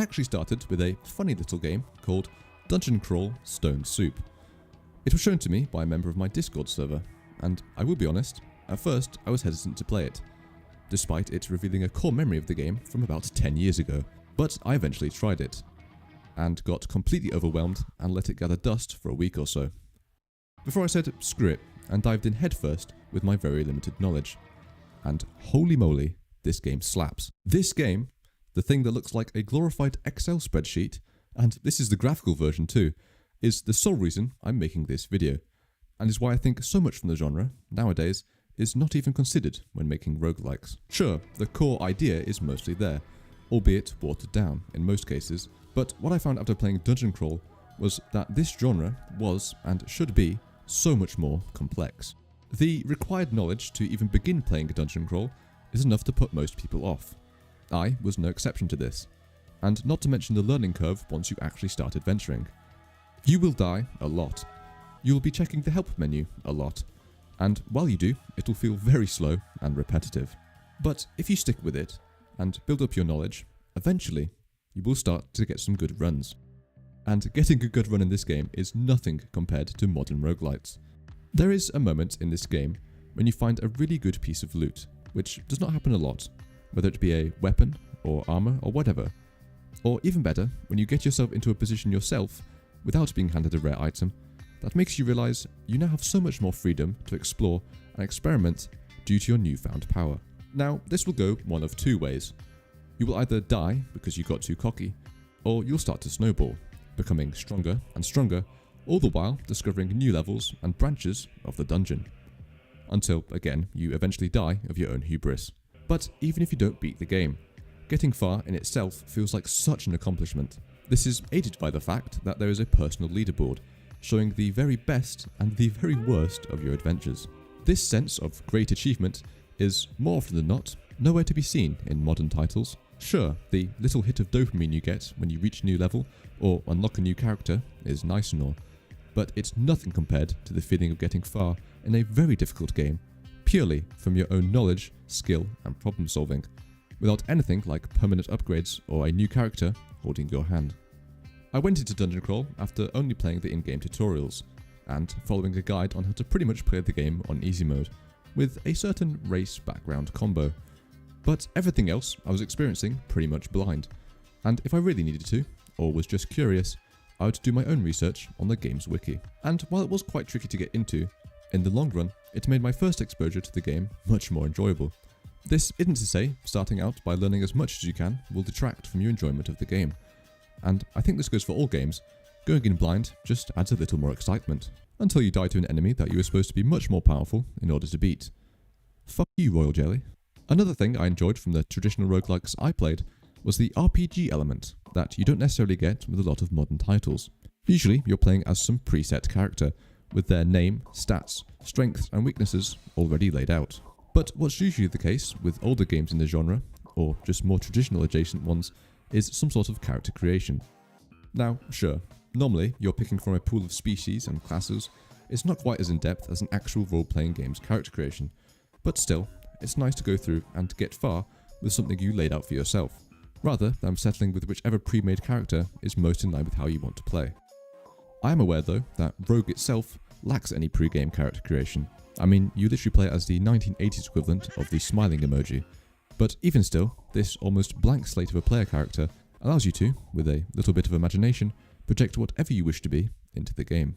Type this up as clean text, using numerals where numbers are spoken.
I actually started with a funny little game called Dungeon Crawl Stone Soup. It was shown to me by a member of my Discord server, and I will be honest, at first I was hesitant to play it, despite it revealing a core memory of the game from about 10 years ago. But I eventually tried it, and got completely overwhelmed and let it gather dust for a week or so. Before I said screw it, and dived in headfirst with my very limited knowledge. And holy moly, this game slaps. This game, the thing that looks like a glorified Excel spreadsheet, and this is the graphical version too, is the sole reason I'm making this video, and is why I think so much from the genre, nowadays, is not even considered when making roguelikes. Sure, the core idea is mostly there, albeit watered down in most cases, but what I found after playing Dungeon Crawl was that this genre was, and should be, so much more complex. The required knowledge to even begin playing a Dungeon Crawl is enough to put most people off. I was no exception to this, and not to mention the learning curve once you actually start adventuring. You will die a lot. You will be checking the help menu a lot, and while you do, it'll feel very slow and repetitive. But if you stick with it, and build up your knowledge, eventually, you will start to get some good runs. And getting a good run in this game is nothing compared to modern roguelites. There is a moment in this game when you find a really good piece of loot, which does not happen a lot, whether it be a weapon, or armor, or whatever. Or even better, when you get yourself into a position yourself, without being handed a rare item, that makes you realize you now have so much more freedom to explore and experiment due to your newfound power. Now, this will go one of two ways. You will either die because you got too cocky, or you'll start to snowball, becoming stronger and stronger, all the while discovering new levels and branches of the dungeon. Until, again, you eventually die of your own hubris. But even if you don't beat the game, getting far in itself feels like such an accomplishment. This is aided by the fact that there is a personal leaderboard, showing the very best and the very worst of your adventures. This sense of great achievement is, more often than not, nowhere to be seen in modern titles. Sure, the little hit of dopamine you get when you reach a new level or unlock a new character is nice and all, but it's nothing compared to the feeling of getting far in a very difficult game, purely from your own knowledge, skill and problem solving, without anything like permanent upgrades or a new character holding your hand. I went into Dungeon Crawl after only playing the in-game tutorials, and following a guide on how to pretty much play the game on easy mode, with a certain race background combo. But everything else I was experiencing pretty much blind, and if I really needed to, or was just curious, I would do my own research on the game's wiki. And while it was quite tricky to get into, in the long run, it made my first exposure to the game much more enjoyable. This isn't to say starting out by learning as much as you can will detract from your enjoyment of the game, and I think this goes for all games. Going in blind just adds a little more excitement, until you die to an enemy that you were supposed to be much more powerful in order to beat. Fuck you, Royal Jelly. Another thing I enjoyed from the traditional roguelikes I played was the RPG element that you don't necessarily get with a lot of modern titles. Usually you're playing as some preset character, with their name, stats, strengths and weaknesses already laid out. But what's usually the case with older games in the genre, or just more traditional adjacent ones, is some sort of character creation. Now, sure, normally you're picking from a pool of species and classes. It's not quite as in-depth as an actual role-playing game's character creation, but still, it's nice to go through and get far with something you laid out for yourself, rather than settling with whichever pre-made character is most in line with how you want to play. I am aware though that Rogue itself lacks any pre-game character creation. I mean, you literally play as the 1980s equivalent of the smiling emoji, but even still, this almost blank slate of a player character allows you to, with a little bit of imagination, project whatever you wish to be into the game.